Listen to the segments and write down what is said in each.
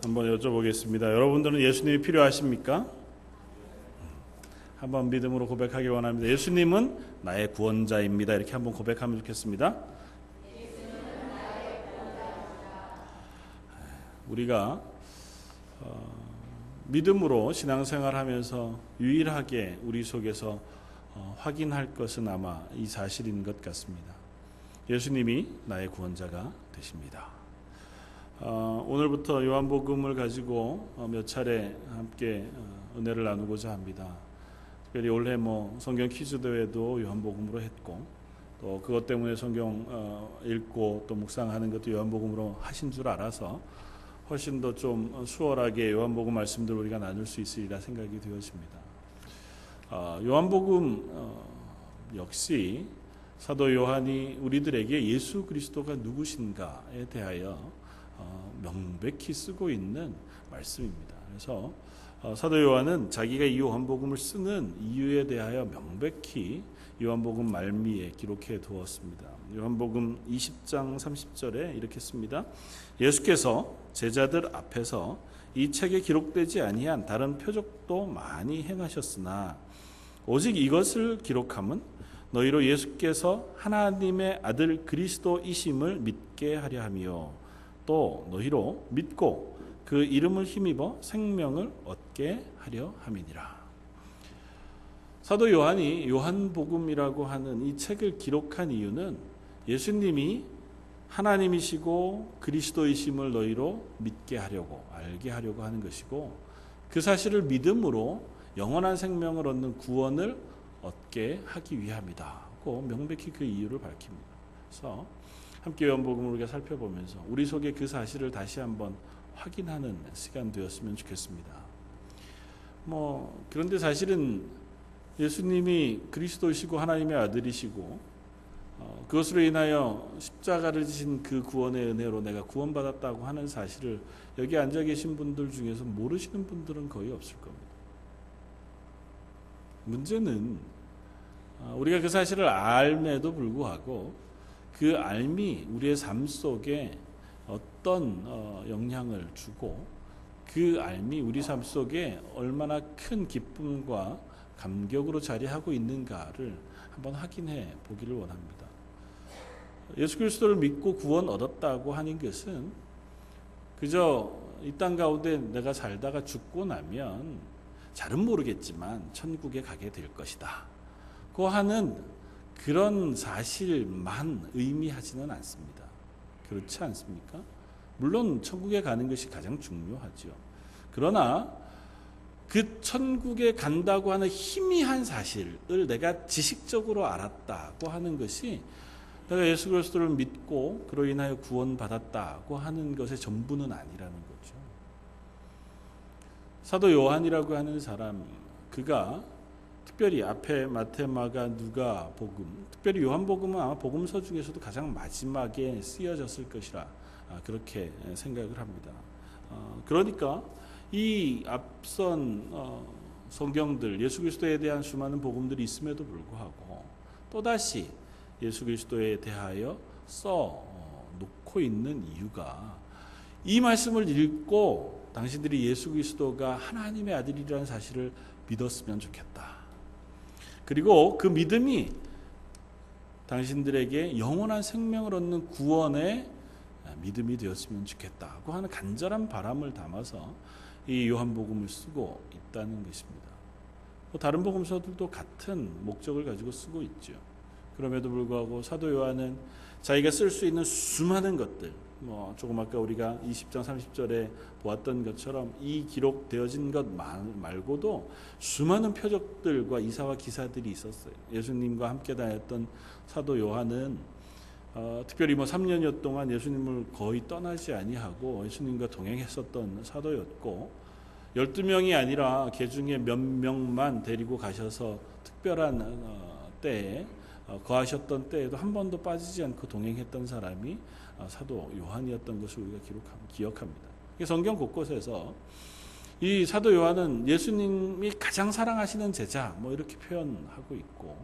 한번 여쭤보겠습니다. 여러분들은 예수님이 필요하십니까? 한번 믿음으로 고백하기 원합니다. 예수님은 나의 구원자입니다. 이렇게 한번 고백하면 좋겠습니다. 우리가 믿음으로 신앙생활하면서 유일하게 우리 속에서 확인할 것은 아마 이 사실인 것 같습니다. 예수님이 나의 구원자가 되십니다. 오늘부터 요한복음을 가지고 몇 차례 함께 은혜를 나누고자 합니다. 특별히 올해 성경 퀴즈 대회도 요한복음으로 했고, 또 그것 때문에 성경 읽고 또 묵상하는 것도 요한복음으로 하신 줄 알아서 훨씬 더 좀 수월하게 요한복음 말씀들을 우리가 나눌 수 있으리라 생각이 되어집니다. 요한복음 역시 사도 요한이 우리들에게 예수 그리스도가 누구신가에 대하여 명백히 쓰고 있는 말씀입니다. 그래서 사도 요한은 자기가 이 요한복음을 쓰는 이유에 대하여 명백히 요한복음 말미에 기록해 두었습니다. 요한복음 20장 30절에 이렇게 씁니다. 예수께서 제자들 앞에서 이 책에 기록되지 아니한 다른 표적도 많이 행하셨으나 오직 이것을 기록함은 너희로 예수께서 하나님의 아들 그리스도이심을 믿게 하려 함이요 또 너희로 믿고 그 이름을 힘입어 생명을 얻게 하려 함이니라. 사도 요한이 요한복음이라고 하는 이 책을 기록한 이유는 예수님이 하나님이시고 그리스도이심을 너희로 믿게 하려고, 알게 하려고 하는 것이고, 그 사실을 믿음으로 영원한 생명을 얻는 구원을 얻게 하기 위함이다고 명백히 그 이유를 밝힙니다. 그래서 함께 요한복음을 우리가 살펴보면서 우리 속에 그 사실을 다시 한번 확인하는 시간 되었으면 좋겠습니다. 그런데 사실은 예수님이 그리스도이시고 하나님의 아들이시고 그것으로 인하여 십자가를 지신 그 구원의 은혜로 내가 구원받았다고 하는 사실을 여기 앉아 계신 분들 중에서 모르시는 분들은 거의 없을 겁니다. 문제는 우리가 그 사실을 알매도 불구하고 그 알미 우리의 삶 속에 어떤 영향을 주고 그 알미 우리 삶 속에 얼마나 큰 기쁨과 감격으로 자리하고 있는가를 한번 확인해 보기를 원합니다. 예수 그리스도를 믿고 구원 얻었다고 하는 것은 그저 이 땅 가운데 내가 살다가 죽고 나면 잘은 모르겠지만 천국에 가게 될 것이다 고 하는 그런 사실만 의미하지는 않습니다. 그렇지 않습니까? 물론 천국에 가는 것이 가장 중요하죠. 그러나 그 천국에 간다고 하는 희미한 사실을 내가 지식적으로 알았다고 하는 것이 내가 예수 그리스도를 믿고 그로 인하여 구원받았다고 하는 것의 전부는 아니라는 거죠. 사도 요한이라고 하는 사람, 그가 특별히 앞에 마태, 마가, 누가 복음, 특별히 요한복음은 아마 복음서 중에서도 가장 마지막에 쓰여졌을 것이라 그렇게 생각을 합니다. 그러니까 이 앞선 성경들, 예수 그리스도에 대한 수많은 복음들이 있음에도 불구하고 또다시 예수 그리스도에 대하여 써놓고 있는 이유가 이 말씀을 읽고 당신들이 예수 그리스도가 하나님의 아들이라는 사실을 믿었으면 좋겠다. 그리고 그 믿음이 당신들에게 영원한 생명을 얻는 구원의 믿음이 되었으면 좋겠다고 하는 간절한 바람을 담아서 이 요한복음을 쓰고 있다는 것입니다. 다른 복음서들도 같은 목적을 가지고 쓰고 있죠. 그럼에도 불구하고 사도 요한은 자기가 쓸 수 있는 수많은 것들, 조금 아까 우리가 20장 30절에 보았던 것처럼 이 기록되어진 것 말고도 수많은 표적들과 이사와 기사들이 있었어요. 예수님과 함께 다녔던 사도 요한은 특별히 3년여 동안 예수님을 거의 떠나지 아니하고 예수님과 동행했었던 사도였고 12명이 아니라 그 중에 몇 명만 데리고 가셔서 특별한 때에 거하셨던 때에도 한 번도 빠지지 않고 동행했던 사람이 사도 요한이었던 것을 우리가 기억합니다. 성경 곳곳에서 이 사도 요한은 예수님이 가장 사랑하시는 제자 이렇게 표현하고 있고,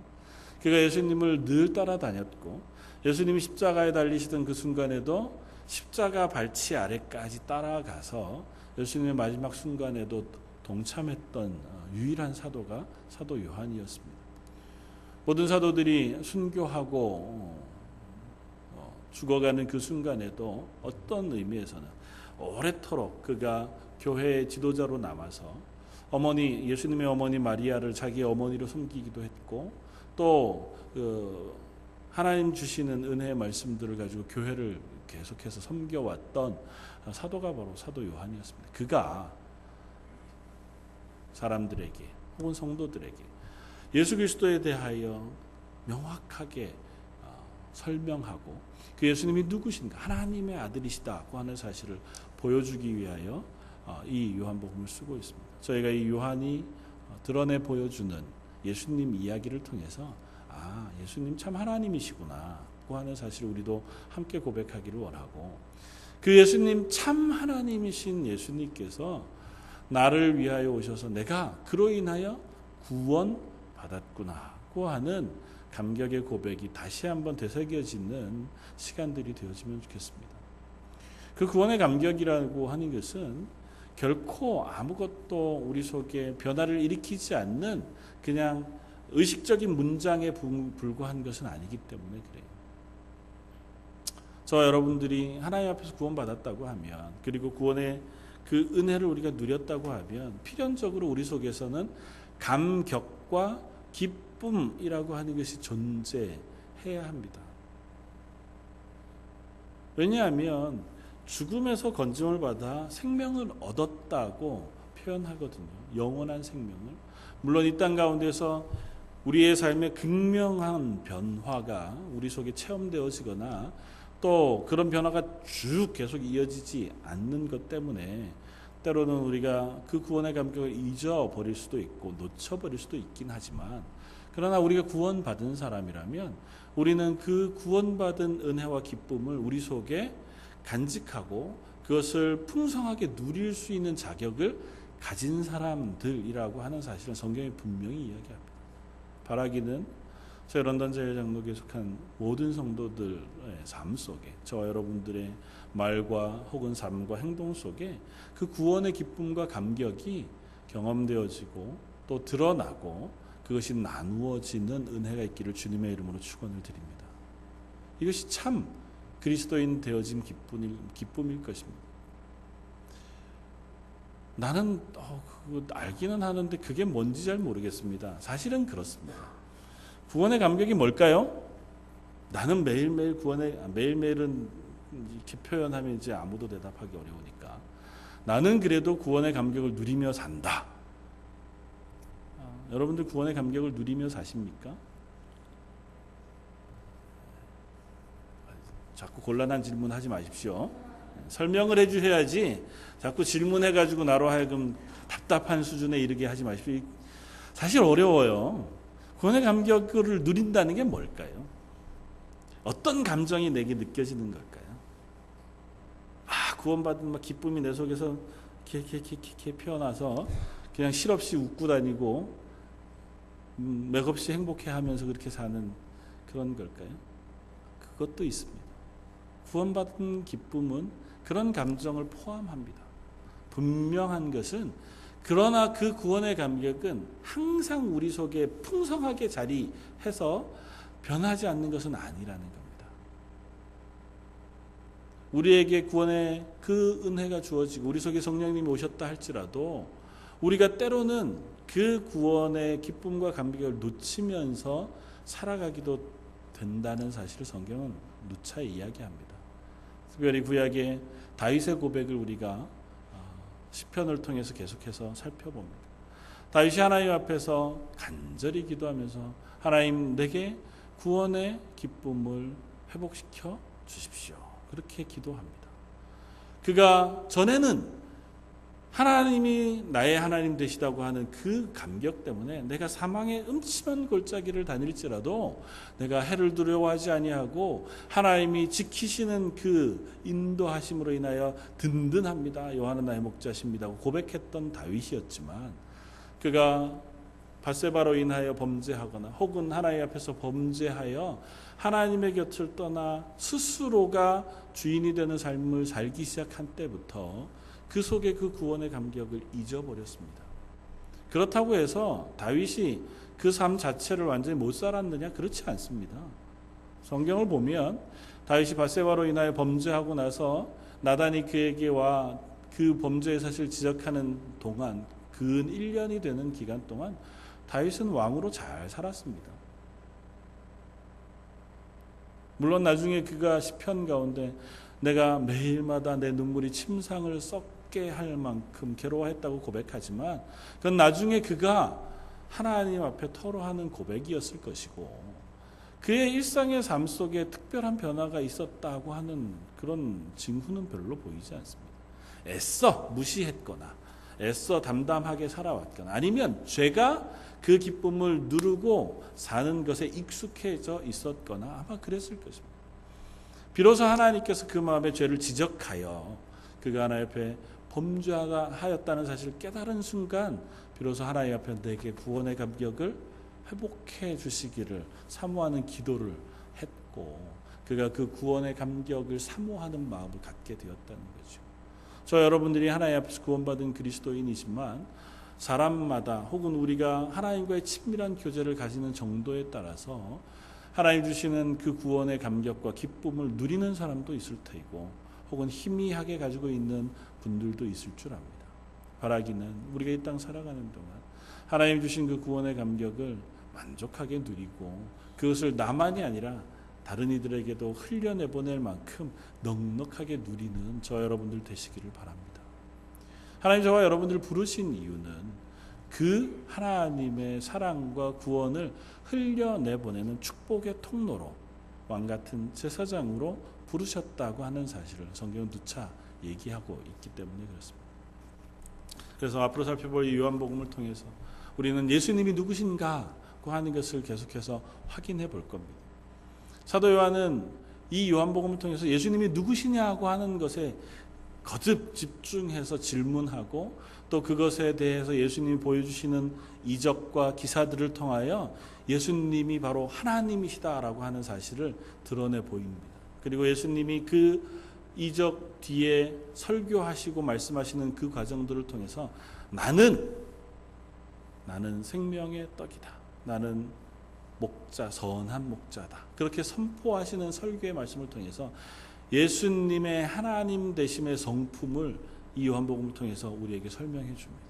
그가 예수님을 늘 따라다녔고 예수님이 십자가에 달리시던 그 순간에도 십자가 발치 아래까지 따라가서 예수님의 마지막 순간에도 동참했던 유일한 사도가 사도 요한이었습니다. 모든 사도들이 순교하고 죽어가는 그 순간에도 어떤 의미에서는 오래도록 그가 교회의 지도자로 남아서 예수님의 어머니 마리아를 자기의 어머니로 섬기기도 했고, 또 하나님 주시는 은혜의 말씀들을 가지고 교회를 계속해서 섬겨왔던 사도가 바로 사도 요한이었습니다. 그가 사람들에게 혹은 성도들에게 예수 그리스도에 대하여 명확하게 설명하고 그 예수님이 누구신가, 하나님의 아들이시다고 하는 사실을 보여주기 위하여 이 요한복음을 쓰고 있습니다. 저희가 이 요한이 드러내 보여주는 예수님 이야기를 통해서 예수님 참 하나님이시구나 고 하는 사실을 우리도 함께 고백하기를 원하고, 그 예수님 참 하나님이신 예수님께서 나를 위하여 오셔서 내가 그로 인하여 구원받았구나 고 하는 감격의 고백이 다시 한번 되새겨지는 시간들이 되어지면 좋겠습니다. 그 구원의 감격이라고 하는 것은 결코 아무것도 우리 속에 변화를 일으키지 않는 그냥 의식적인 문장에 불과한 것은 아니기 때문에 그래요. 저와 여러분들이 하나님 앞에서 구원받았다고 하면, 그리고 구원의 그 은혜를 우리가 누렸다고 하면 필연적으로 우리 속에서는 감격과 기쁨이라고 하는 것이 존재해야 합니다. 왜냐하면 죽음에서 건짐을 받아 생명을 얻었다고 표현하거든요. 영원한 생명을. 물론 이 땅 가운데서 우리의 삶의 극명한 변화가 우리 속에 체험되어지거나 또 그런 변화가 쭉 계속 이어지지 않는 것 때문에 때로는 우리가 그 구원의 감격을 잊어버릴 수도 있고 놓쳐버릴 수도 있긴 하지만, 그러나 우리가 구원받은 사람이라면 우리는 그 구원받은 은혜와 기쁨을 우리 속에 간직하고 그것을 풍성하게 누릴 수 있는 자격을 가진 사람들이라고 하는 사실은 성경이 분명히 이야기합니다. 바라기는 저희 런던 제일장로교에 속한 모든 성도들의 삶 속에, 저와 여러분들의 말과 혹은 삶과 행동 속에 그 구원의 기쁨과 감격이 경험되어지고 또 드러나고 그것이 나누어지는 은혜가 있기를 주님의 이름으로 축원을 드립니다. 이것이 참 그리스도인 되어진 기쁨일 것입니다. 나는 알기는 하는데 그게 뭔지 잘 모르겠습니다. 사실은 그렇습니다. 구원의 감격이 뭘까요? 나는 매일매일은 이렇게 표현하면 이제 아무도 대답하기 어려우니까, 나는 그래도 구원의 감격을 누리며 산다. 여러분들 구원의 감격을 누리며 사십니까? 자꾸 곤란한 질문 하지 마십시오. 설명을 해주셔야지 자꾸 질문해가지고 나로 하여금 답답한 수준에 이르게 하지 마십시오. 사실 어려워요. 구원의 감격을 누린다는 게 뭘까요? 어떤 감정이 내게 느껴지는 걸까요? 구원받은 기쁨이 내 속에서 이렇게 피어나서 그냥 실없이 웃고 다니고 맥없이 행복해하면서 그렇게 사는 그런 걸까요? 그것도 있습니다. 구원받은 기쁨은 그런 감정을 포함합니다. 분명한 것은, 그러나 그 구원의 감격은 항상 우리 속에 풍성하게 자리해서 변하지 않는 것은 아니라는 겁니다. 우리에게 구원의 그 은혜가 주어지고 우리 속에 성령님이 오셨다 할지라도 우리가 때로는 그 구원의 기쁨과 감격을 놓치면서 살아가기도 된다는 사실을 성경은 누차 이야기합니다. 특별히 구약의 다윗의 고백을 우리가 시편을 통해서 계속해서 살펴봅니다. 다윗이 하나님 앞에서 간절히 기도하면서 하나님 내게 구원의 기쁨을 회복시켜 주십시오. 그렇게 기도합니다. 그가 전에는 하나님이 나의 하나님 되시다고 하는 그 감격 때문에 내가 사망의 음침한 골짜기를 다닐지라도 내가 해를 두려워하지 아니하고 하나님이 지키시는 그 인도하심으로 인하여 든든합니다. 여호와는 나의 목자십니다. 고백했던 다윗이었지만, 그가 밧세바로 인하여 범죄하거나 혹은 하나님 앞에서 범죄하여 하나님의 곁을 떠나 스스로가 주인이 되는 삶을 살기 시작한 때부터 그 속에 그 구원의 감격을 잊어버렸습니다. 그렇다고 해서 다윗이 그 삶 자체를 완전히 못 살았느냐? 그렇지 않습니다. 성경을 보면 다윗이 밧세바로 인하여 범죄하고 나서 나단이 그에게 와 그 범죄의 사실을 지적하는 동안 근 1년이 되는 기간 동안 다윗은 왕으로 잘 살았습니다. 물론 나중에 그가 시편 가운데 내가 매일마다 내 눈물이 침상을 썩게 할 만큼 괴로워했다고 고백하지만 그건 나중에 그가 하나님 앞에 토로하는 고백이었을 것이고 그의 일상의 삶 속에 특별한 변화가 있었다고 하는 그런 징후는 별로 보이지 않습니다. 애써 무시했거나 애써 담담하게 살아왔거나 아니면 죄가 그 기쁨을 누르고 사는 것에 익숙해져 있었거나 아마 그랬을 것입니다. 비로소 하나님께서 그 마음의 죄를 지적하여 그가 하나님 앞에 범죄하였다는 사실을 깨달은 순간 비로소 하나님 앞에 내게 구원의 감격을 회복해 주시기를 사모하는 기도를 했고 그가 그 구원의 감격을 사모하는 마음을 갖게 되었다는 거죠. 저 여러분들이 하나님 앞에서 구원받은 그리스도인이지만 사람마다 혹은 우리가 하나님과의 친밀한 교제를 가지는 정도에 따라서 하나님 주시는 그 구원의 감격과 기쁨을 누리는 사람도 있을 테이고 혹은 희미하게 가지고 있는 분들도 있을 줄 압니다. 바라기는 우리가 이 땅 살아가는 동안 하나님 주신 그 구원의 감격을 만족하게 누리고 그것을 나만이 아니라 다른 이들에게도 흘려내보낼 만큼 넉넉하게 누리는 저 여러분들 되시기를 바랍니다. 하나님 저와 여러분들을 부르신 이유는 그 하나님의 사랑과 구원을 흘려내보내는 축복의 통로로 왕같은 제사장으로 부르셨다고 하는 사실을 성경은 누차 얘기하고 있기 때문에 그렇습니다. 그래서 앞으로 살펴볼 이 요한복음을 통해서 우리는 예수님이 누구신가고 하는 것을 계속해서 확인해 볼 겁니다. 사도 요한은 이 요한복음을 통해서 예수님이 누구시냐고 하는 것에 거듭 집중해서 질문하고 또 그것에 대해서 예수님이 보여주시는 이적과 기사들을 통하여 예수님이 바로 하나님이시다라고 하는 사실을 드러내 보입니다. 그리고 예수님이 그 이적 뒤에 설교하시고 말씀하시는 그 과정들을 통해서 나는 생명의 떡이다. 나는 목자, 선한 목자다. 그렇게 선포하시는 설교의 말씀을 통해서 예수님의 하나님 되심의 성품을 이 요한복음을 통해서 우리에게 설명해 줍니다.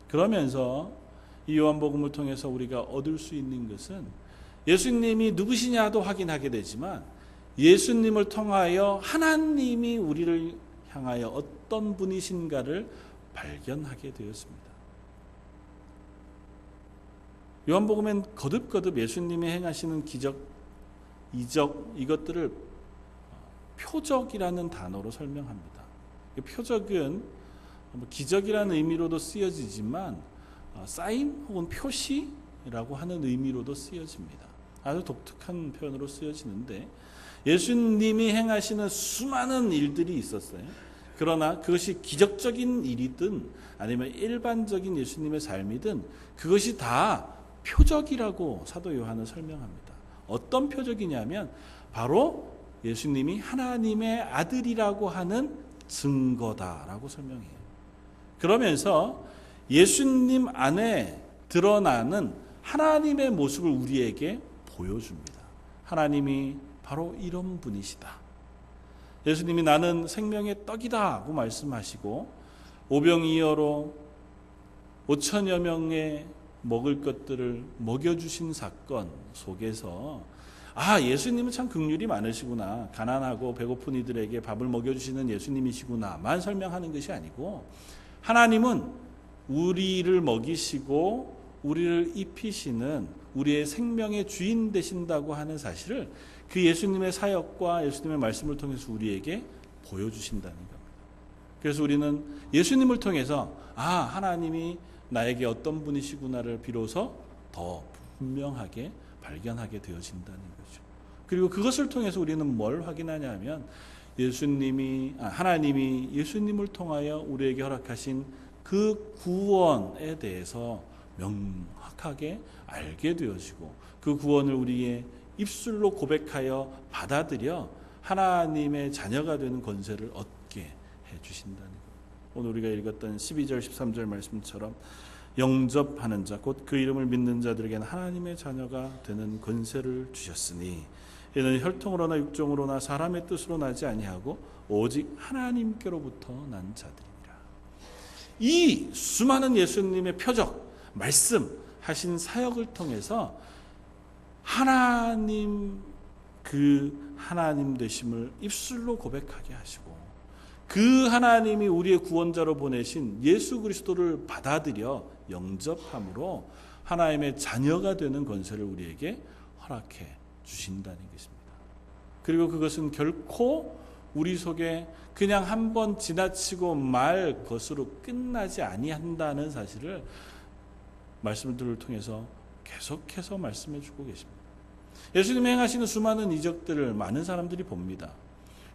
그러면서 이 요한복음을 통해서 우리가 얻을 수 있는 것은 예수님이 누구시냐도 확인하게 되지만 예수님을 통하여 하나님이 우리를 향하여 어떤 분이신가를 발견하게 되었습니다. 요한복음엔 거듭거듭 예수님이 행하시는 기적, 이적 이것들을 표적이라는 단어로 설명합니다. 표적은 기적이라는 의미로도 쓰여지지만 사인 혹은 표시라고 하는 의미로도 쓰여집니다. 아주 독특한 표현으로 쓰여지는데 예수님이 행하시는 수많은 일들이 있었어요. 그러나 그것이 기적적인 일이든 아니면 일반적인 예수님의 삶이든 그것이 다 표적이라고 사도 요한은 설명합니다. 어떤 표적이냐면 바로 예수님이 하나님의 아들이라고 하는 증거다라고 설명해요. 그러면서 예수님 안에 드러나는 하나님의 모습을 우리에게 보여줍니다. 하나님이 바로 이런 분이시다. 예수님이 나는 생명의 떡이다고 말씀하시고 오병이어로 5천여 명의 먹을 것들을 먹여주신 사건 속에서 예수님은 참 긍휼이 많으시구나. 가난하고 배고픈 이들에게 밥을 먹여주시는 예수님이시구나만 설명하는 것이 아니고 하나님은 우리를 먹이시고 우리를 입히시는 우리의 생명의 주인 되신다고 하는 사실을 그 예수님의 사역과 예수님의 말씀을 통해서 우리에게 보여주신다는 겁니다. 그래서 우리는 예수님을 통해서 하나님이 나에게 어떤 분이시구나를 비로소 더 분명하게 발견하게 되어진다는 거죠. 그리고 그것을 통해서 우리는 뭘 확인하냐 하면 하나님이 예수님을 통하여 우리에게 허락하신 그 구원에 대해서 명확하게 알게 되어지고 그 구원을 우리의 입술로 고백하여 받아들여 하나님의 자녀가 되는 권세를 얻게 해주신다는 것. 오늘 우리가 읽었던 12절 13절 말씀처럼 영접하는 자 곧 그 이름을 믿는 자들에게는 하나님의 자녀가 되는 권세를 주셨으니 이는 혈통으로나 육종으로나 사람의 뜻으로 나지 아니하고 오직 하나님께로부터 난 자들이니라. 이 수많은 예수님의 표적, 말씀하신 사역을 통해서 하나님, 그 하나님 되심을 입술로 고백하게 하시고 그 하나님이 우리의 구원자로 보내신 예수 그리스도를 받아들여 영접함으로 하나님의 자녀가 되는 권세를 우리에게 허락해 주신다는 것입니다. 그리고 그것은 결코 우리 속에 그냥 한번 지나치고 말 것으로 끝나지 아니한다는 사실을 말씀들을 통해서 계속해서 말씀해 주고 계십니다. 예수님이 행하시는 수많은 이적들을 많은 사람들이 봅니다.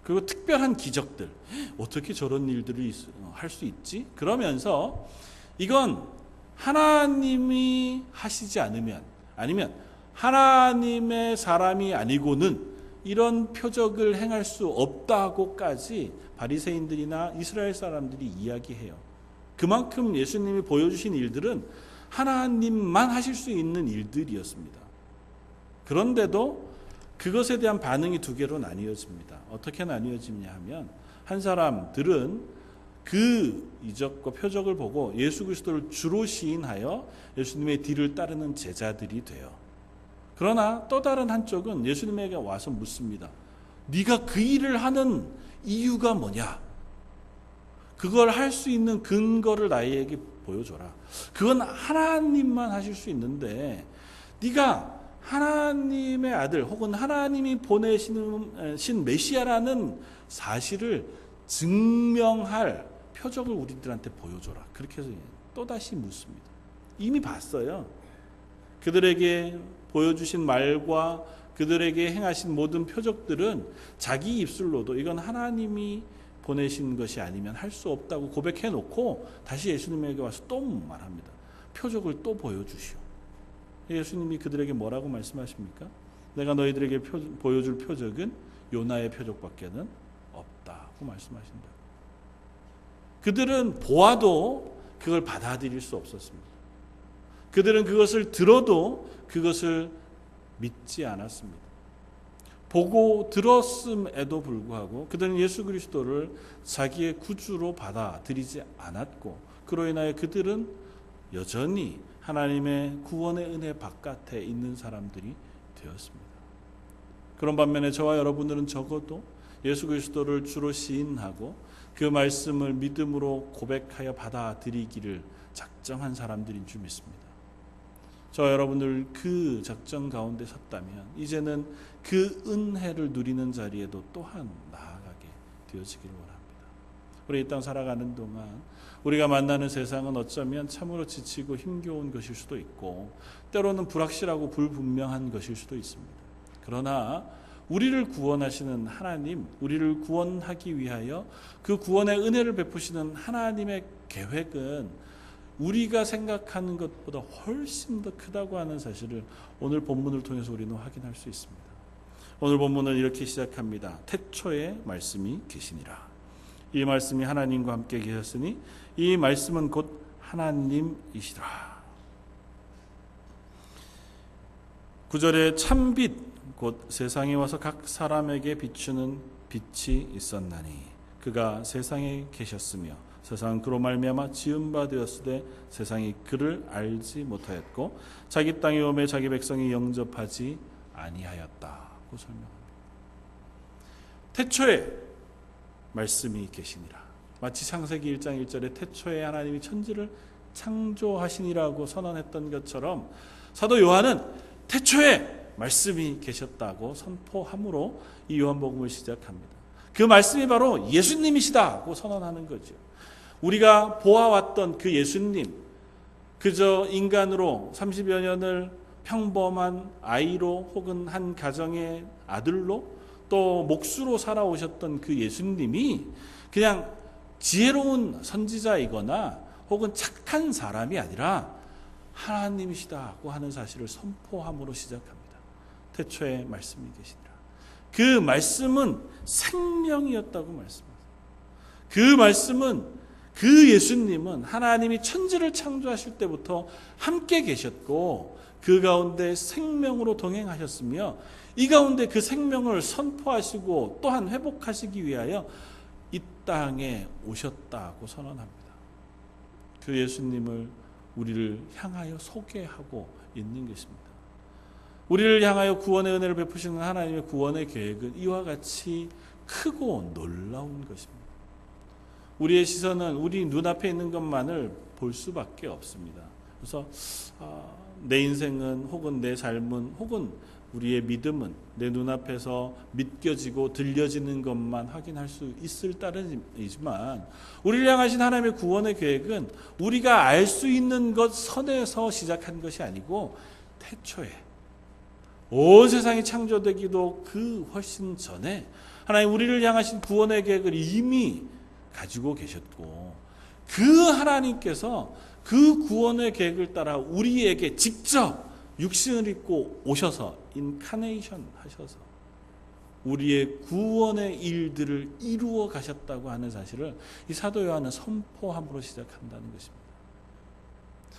그리고 특별한 기적들, 어떻게 저런 일들을 할 수 있지? 그러면서 이건 하나님이 하시지 않으면, 아니면 하나님의 사람이 아니고는 이런 표적을 행할 수 없다고까지 바리새인들이나 이스라엘 사람들이 이야기해요. 그만큼 예수님이 보여주신 일들은 하나님만 하실 수 있는 일들이었습니다. 그런데도 그것에 대한 반응이 두 개로 나뉘어집니다. 어떻게 나뉘어지냐 하면 한 사람들은 그 이적과 표적을 보고 예수 그리스도를 주로 시인하여 예수님의 뒤를 따르는 제자들이 돼요. 그러나 또 다른 한쪽은 예수님에게 와서 묻습니다. 네가 그 일을 하는 이유가 뭐냐? 그걸 할 수 있는 근거를 나에게 보여줘라. 그건 하나님만 하실 수 있는데 네가 하나님의 아들 혹은 하나님이 보내신 메시아라는 사실을 증명할 표적을 우리들한테 보여줘라. 그렇게 해서 또다시 묻습니다. 이미 봤어요. 그들에게 보여주신 말과 그들에게 행하신 모든 표적들은 자기 입술로도 이건 하나님이 보내신 것이 아니면 할 수 없다고 고백해 놓고 다시 예수님에게 와서 또 말합니다. 표적을 또 보여주시오. 예수님이 그들에게 뭐라고 말씀하십니까? 내가 너희들에게 보여줄 표적은 요나의 표적밖에는 없다고 말씀하신다. 그들은 보아도 그걸 받아들일 수 없었습니다. 그들은 그것을 들어도 그것을 믿지 않았습니다. 보고 들었음에도 불구하고 그들은 예수 그리스도를 자기의 구주로 받아들이지 않았고 그로 인하여 그들은 여전히 하나님의 구원의 은혜 바깥에 있는 사람들이 되었습니다. 그런 반면에 저와 여러분들은 적어도 예수 그리스도를 주로 시인하고 그 말씀을 믿음으로 고백하여 받아들이기를 작정한 사람들인 줄 믿습니다. 저와 여러분들 그 작정 가운데 섰다면 이제는 그 은혜를 누리는 자리에도 또한 나아가게 되어지기를 원합니다. 우리 이 땅 살아가는 동안 우리가 만나는 세상은 어쩌면 참으로 지치고 힘겨운 것일 수도 있고 때로는 불확실하고 불분명한 것일 수도 있습니다. 그러나 우리를 구원하시는 하나님, 우리를 구원하기 위하여 그 구원의 은혜를 베푸시는 하나님의 계획은 우리가 생각하는 것보다 훨씬 더 크다고 하는 사실을 오늘 본문을 통해서 우리는 확인할 수 있습니다. 오늘 본문은 이렇게 시작합니다. 태초에 말씀이 계시니라. 이 말씀이 하나님과 함께 계셨으니 이 말씀은 곧 하나님이시라. 9절에 참빛 곧 세상에 와서 각 사람에게 비추는 빛이 있었나니 그가 세상에 계셨으며 세상은 그로 말미암아 지은 바 되었으되 세상이 그를 알지 못하였고 자기 땅에 오매 자기 백성이 영접하지 아니하였다고 설명합니다. 태초에 말씀이 계시니라. 마치 창세기 1장 1절에 태초에 하나님이 천지를 창조하시니라고 선언했던 것처럼 사도 요한은 태초에 말씀이 계셨다고 선포함으로 이 요한복음을 시작합니다. 그 말씀이 바로 예수님이시다고 선언하는 거죠. 우리가 보아왔던 그 예수님, 그저 인간으로 30여 년을 평범한 아이로 혹은 한 가정의 아들로 또 목수로 살아오셨던 그 예수님이 그냥 지혜로운 선지자이거나 혹은 착한 사람이 아니라 하나님이시다고 하는 사실을 선포함으로 시작합니다. 태초에 말씀이 계시니라. 그 말씀은 생명이었다고 말씀합니다. 그 말씀은, 그 예수님은 하나님이 천지를 창조하실 때부터 함께 계셨고 그 가운데 생명으로 동행하셨으며 이 가운데 그 생명을 선포하시고 또한 회복하시기 위하여 이 땅에 오셨다고 선언합니다. 그 예수님을 우리를 향하여 소개하고 있는 것입니다. 우리를 향하여 구원의 은혜를 베푸시는 하나님의 구원의 계획은 이와 같이 크고 놀라운 것입니다. 우리의 시선은 우리 눈앞에 있는 것만을 볼 수밖에 없습니다. 그래서 내 인생은 혹은 내 삶은 혹은 우리의 믿음은 내 눈앞에서 믿겨지고 들려지는 것만 확인할 수 있을 따름이지만 우리를 향하신 하나님의 구원의 계획은 우리가 알 수 있는 것 선에서 시작한 것이 아니고 태초에 온 세상이 창조되기도 그 훨씬 전에 하나님 우리를 향하신 구원의 계획을 이미 가지고 계셨고 그 하나님께서 그 구원의 계획을 따라 우리에게 직접 육신을 입고 오셔서 인카네이션 하셔서 우리의 구원의 일들을 이루어 가셨다고 하는 사실을 이 사도 요한은 선포함으로 시작한다는 것입니다.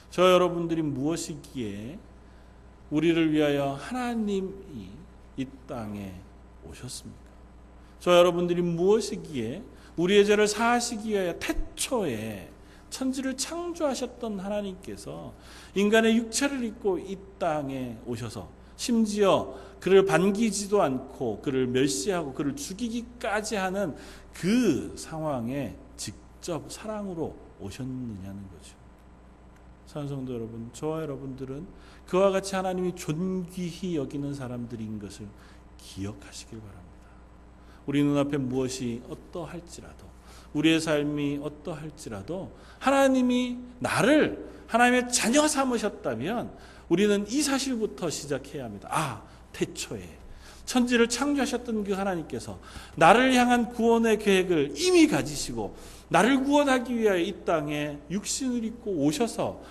저 여러분들이 무엇이기에 우리를 위하여 하나님이 이 땅에 오셨습니까? 저 여러분들이 무엇이기에 우리의 죄를 사하시기 위하여 태초에 천지를 창조하셨던 하나님께서 인간의 육체를 입고 이 땅에 오셔서 심지어 그를 반기지도 않고 그를 멸시하고 그를 죽이기까지 하는 그 상황에 직접 사랑으로 오셨느냐는 거죠. 사랑하는 성도 여러분, 저와 여러분들은 그와 같이 하나님이 존귀히 여기는 사람들인 것을 기억하시길 바랍니다. 우리 눈앞에 무엇이 어떠할지라도 우리의 삶이 어떠할지라도 하나님이 나를 하나님의 자녀 삼으셨다면 우리는 이 사실부터 시작해야 합니다. 태초에 천지를 창조하셨던 그 하나님께서 나를 향한 구원의 계획을 이미 가지시고 나를 구원하기 위하여 이 땅에 육신을 입고 오셔서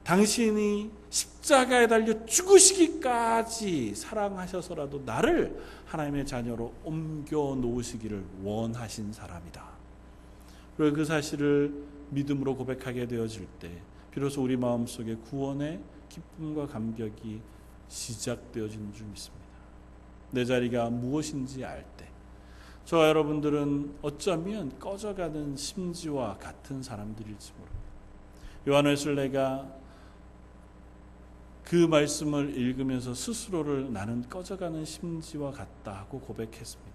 당신이 십자가에 달려 죽으시기까지 사랑하셔서라도 나를 하나님의 자녀로 옮겨 놓으시기를 원하신 사람이다. 그리고 그 사실을 믿음으로 고백하게 되어질 때 비로소 우리 마음속에 구원의 기쁨과 감격이 시작되어지는 줄 믿습니다. 내 자리가 무엇인지 알 때 저와 여러분들은 어쩌면 꺼져가는 심지와 같은 사람들일지 모릅니다. 요한 웨슬레가 그 말씀을 읽으면서 스스로를 나는 꺼져가는 심지와 같다 하고 고백했습니다.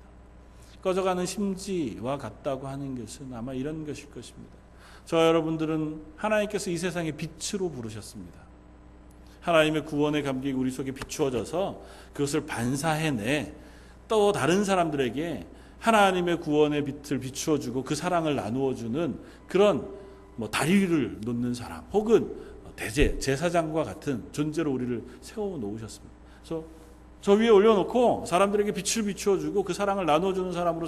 꺼져가는 심지와 같다고 하는 것은 아마 이런 것일 것입니다. 저와 여러분들은 하나님께서 이 세상에 빛으로 부르셨습니다. 하나님의 구원의 감격이 우리 속에 비추어져서 그것을 반사해내 또 다른 사람들에게 하나님의 구원의 빛을 비추어주고 그 사랑을 나누어주는 그런 다리를 놓는 사람 혹은 대제, 제사장과 같은 존재로 우리를 세워놓으셨습니다. 그래서 저 위에 올려놓고 사람들에게 빛을 비추어주고 그 사랑을 나눠주는 사람으로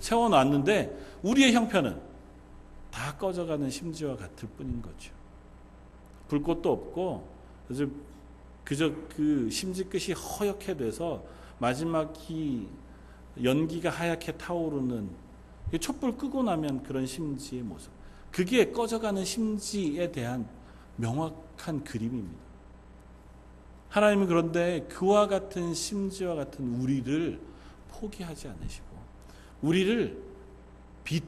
세워놨는데 우리의 형편은 다 꺼져가는 심지와 같을 뿐인 거죠. 불꽃도 없고 그저 그 심지 끝이 허옇게 돼서 마지막이 연기가 하얗게 타오르는 촛불 끄고 나면 그런 심지의 모습. 그게 꺼져가는 심지에 대한 명확한 그림입니다. 하나님은 그런데 그와 같은 심지와 같은 우리를 포기하지 않으시고 우리를 빛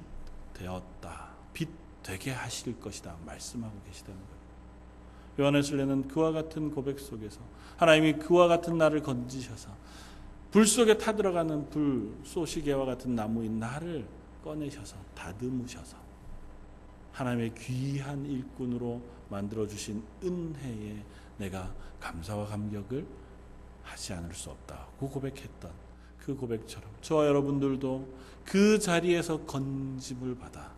되었다, 빛 되게 하실 것이다 말씀하고 계시다는 거예요. 요한 웨슬레는 그와 같은 고백 속에서 하나님이 그와 같은 나를 건지셔서 불 속에 타들어가는 불쏘시개와 같은 나무인 나를 꺼내셔서 다듬으셔서 하나님의 귀한 일꾼으로 만들어주신 은혜에 내가 감사와 감격을 하지 않을 수 없다고 고백했던 그 고백처럼 저와 여러분들도 그 자리에서 건짐을 받아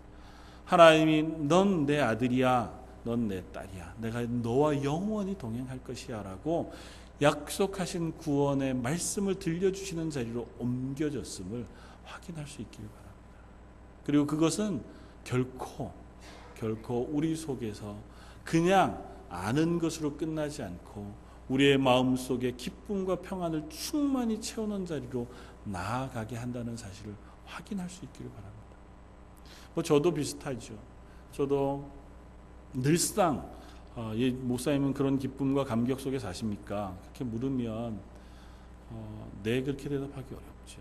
하나님이 넌 내 아들이야, 넌 내 딸이야, 내가 너와 영원히 동행할 것이야 라고 약속하신 구원의 말씀을 들려주시는 자리로 옮겨졌음을 확인할 수 있기를 바랍니다. 그리고 그것은 결코 우리 속에서 그냥 아는 것으로 끝나지 않고 우리의 마음속에 기쁨과 평안을 충만히 채우는 자리로 나아가게 한다는 사실을 확인할 수 있기를 바랍니다. 저도 비슷하죠. 저도 늘상 목사님은 그런 기쁨과 감격 속에 사십니까? 그렇게 물으면 네, 그렇게 대답하기 어렵죠.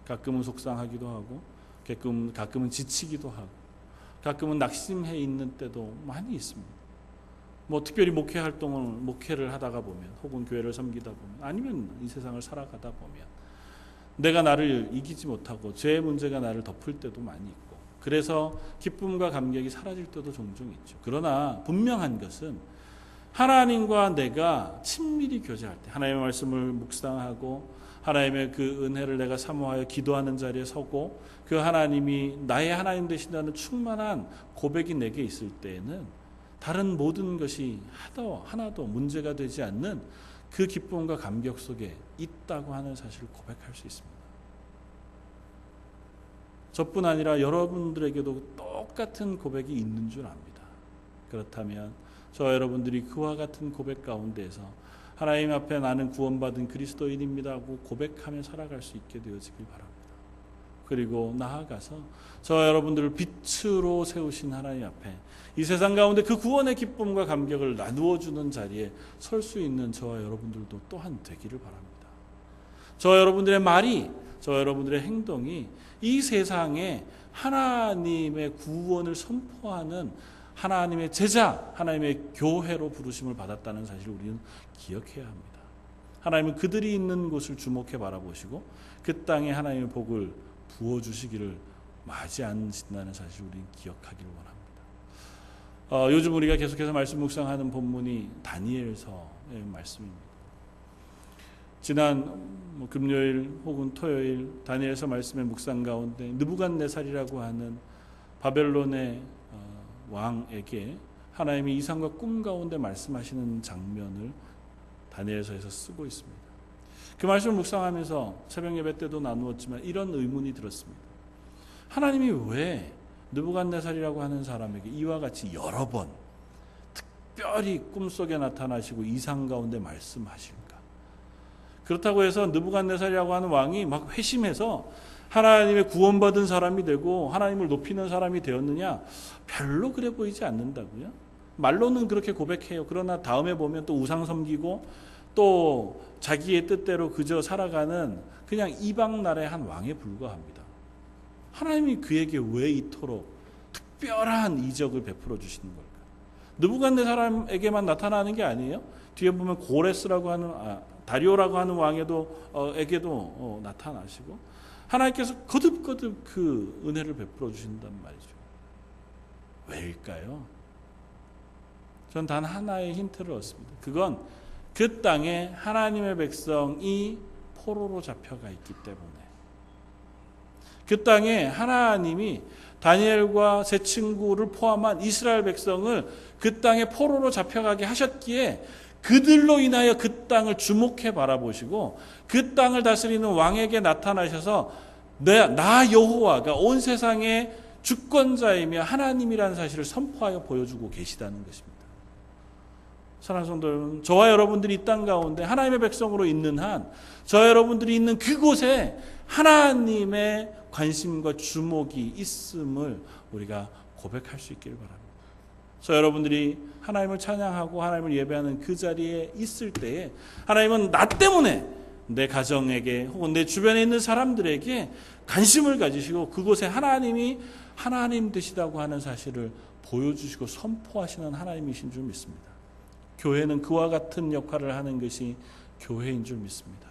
가끔은 속상하기도 하고 가끔은 지치기도 하고 가끔은 낙심해 있는 때도 많이 있습니다. 특별히 목회를 하다가 보면 혹은 교회를 섬기다 보면 아니면 이 세상을 살아가다 보면 내가 나를 이기지 못하고 죄의 문제가 나를 덮을 때도 많이 있고 그래서 기쁨과 감격이 사라질 때도 종종 있죠. 그러나 분명한 것은 하나님과 내가 친밀히 교제할 때 하나님의 말씀을 묵상하고 하나님의 그 은혜를 내가 사모하여 기도하는 자리에 서고 그 하나님이 나의 하나님 되신다는 충만한 고백이 내게 있을 때에는 다른 모든 것이 하나도 문제가 되지 않는 그 기쁨과 감격 속에 있다고 하는 사실을 고백할 수 있습니다. 저뿐 아니라 여러분들에게도 똑같은 고백이 있는 줄 압니다. 그렇다면 저와 여러분들이 그와 같은 고백 가운데에서 하나님 앞에 나는 구원받은 그리스도인입니다 하고 고백하며 살아갈 수 있게 되어지길 바랍니다. 그리고 나아가서 저와 여러분들을 빛으로 세우신 하나님 앞에 이 세상 가운데 그 구원의 기쁨과 감격을 나누어 주는 자리에 설 수 있는 저와 여러분들도 또한 되기를 바랍니다. 저와 여러분들의 말이, 저와 여러분들의 행동이 이 세상에 하나님의 구원을 선포하는 하나님의 제자, 하나님의 교회로 부르심을 받았다는 사실을 우리는 기억해야 합니다. 하나님은 그들이 있는 곳을 주목해 바라보시고 그 땅에 하나님의 복을 부어주시기를 맞이하신다는 사실을 우리는 기억하기를 원합니다. 요즘 우리가 계속해서 말씀 묵상하는 본문이 다니엘서의 말씀입니다. 지난 금요일 혹은 토요일 다니엘서 말씀의 묵상 가운데 느부갓네살이라고 하는 바벨론의 왕에게 하나님이 이상과 꿈 가운데 말씀하시는 장면을 다니엘서에서 쓰고 있습니다. 그 말씀을 묵상하면서 새벽 예배 때도 나누었지만 이런 의문이 들었습니다. 하나님이 왜 느부갓네살이라고 하는 사람에게 이와 같이 여러 번 특별히 꿈속에 나타나시고 이상 가운데 말씀하실까? 그렇다고 해서 느부갓네살이라고 하는 왕이 막 회심해서 하나님의 구원받은 사람이 되고 하나님을 높이는 사람이 되었느냐? 별로 그래 보이지 않는다고요. 말로는 그렇게 고백해요. 그러나 다음에 보면 또 우상 섬기고 또 자기의 뜻대로 그저 살아가는 그냥 이방 나라의 한 왕에 불과합니다. 하나님이 그에게 왜 이토록 특별한 이적을 베풀어 주시는 걸까? 느부갓네살에게만 나타나는 게 아니에요. 뒤에 보면 고레스라고 하는 다리오라고 하는 왕에게도 나타나시고 하나님께서 거듭거듭 그 은혜를 베풀어 주신단 말이죠. 왜일까요? 전 단 하나의 힌트를 얻습니다. 그건 그 땅에 하나님의 백성이 포로로 잡혀가 있기 때문에 그 땅에 하나님이 다니엘과 세 친구를 포함한 이스라엘 백성을 그 땅에 포로로 잡혀가게 하셨기에 그들로 인하여 그 땅을 주목해 바라보시고 그 땅을 다스리는 왕에게 나타나셔서 나 여호와가 온 세상의 주권자이며 하나님이라는 사실을 선포하여 보여주고 계시다는 것입니다. 사랑하는 성도 여러분, 저와 여러분들이 이 땅 가운데 하나님의 백성으로 있는 한 저와 여러분들이 있는 그곳에 하나님의 관심과 주목이 있음을 우리가 고백할 수 있기를 바랍니다. 저 여러분들이 하나님을 찬양하고 하나님을 예배하는 그 자리에 있을 때에 하나님은 나 때문에 내 가정에게 혹은 내 주변에 있는 사람들에게 관심을 가지시고 그곳에 하나님이 하나님 되시다고 하는 사실을 보여주시고 선포하시는 하나님이신 줄 믿습니다. 교회는 그와 같은 역할을 하는 것이 교회인 줄 믿습니다.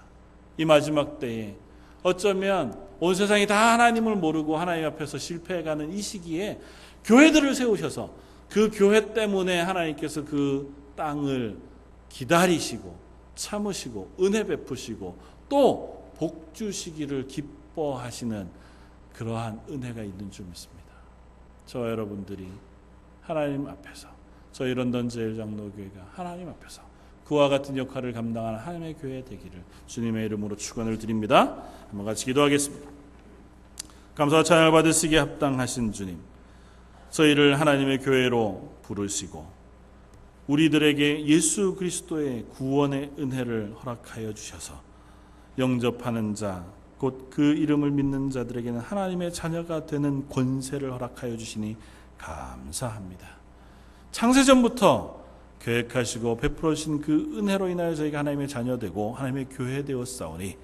이 마지막 때에 어쩌면 온 세상이 다 하나님을 모르고 하나님 앞에서 실패해가는 이 시기에 교회들을 세우셔서 그 교회 때문에 하나님께서 그 땅을 기다리시고 참으시고 은혜 베푸시고 또 복 주시기를 기뻐하시는 그러한 은혜가 있는 줄 믿습니다. 저와 여러분들이 하나님 앞에서 저희 런던 제일장로교회가 하나님 앞에서 그와 같은 역할을 감당하는 하나님의 교회 되기를 주님의 이름으로 축원을 드립니다. 한번 같이 기도하겠습니다. 감사와 찬양을 받으시기에 합당하신 주님, 저희를 하나님의 교회로 부르시고 우리들에게 예수 그리스도의 구원의 은혜를 허락하여 주셔서 영접하는 자, 곧 그 이름을 믿는 자들에게는 하나님의 자녀가 되는 권세를 허락하여 주시니 감사합니다. 창세전부터 계획하시고 베풀어 주신 그 은혜로 인하여 저희가 하나님의 자녀되고 하나님의 교회 되었사오니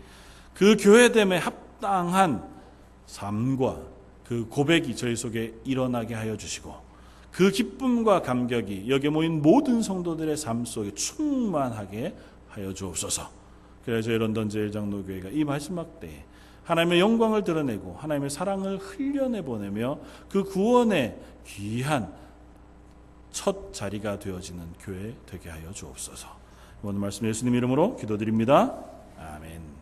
그 교회됨에 합당한 삶과 그 고백이 저희 속에 일어나게 하여 주시고 그 기쁨과 감격이 여기에 모인 모든 성도들의 삶 속에 충만하게 하여 주옵소서. 그래서 저희 런던 제일장로교회가 이 마지막 때에 하나님의 영광을 드러내고 하나님의 사랑을 흘려내보내며 그 구원의 귀한 첫 자리가 되어지는 교회 되게 하여 주옵소서. 오늘 말씀 예수님 이름으로 기도드립니다. 아멘.